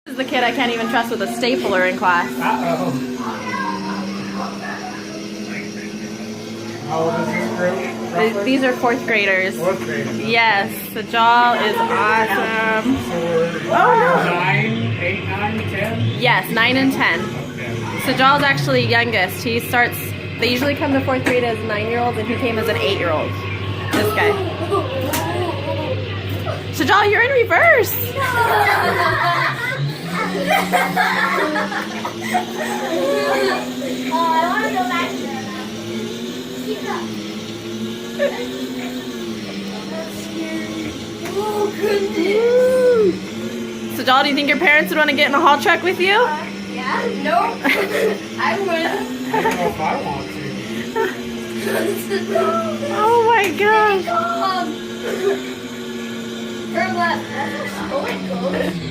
This is the kid I can't even trust with a stapler in class. Uh-oh. How old is this group? Roughly? These are 4th graders. 4th graders. Yes, Sajal is awesome. So we're Oh no! 9, 8, 9, 10? Yes, 9 and 10. Sajal's actually youngest. He starts, they usually come to 4th grade as 9-year-olds and he came as an 8-year-old. This guy. Sajal, you're in reverse! I want to go back there. Keep up. That's scary. Oh, goodness. Sajal, do you think your parents would want to get in a haul truck with you? Yeah? No. I would. I don't know if I want to. Oh my gosh. Turn left. Oh my god.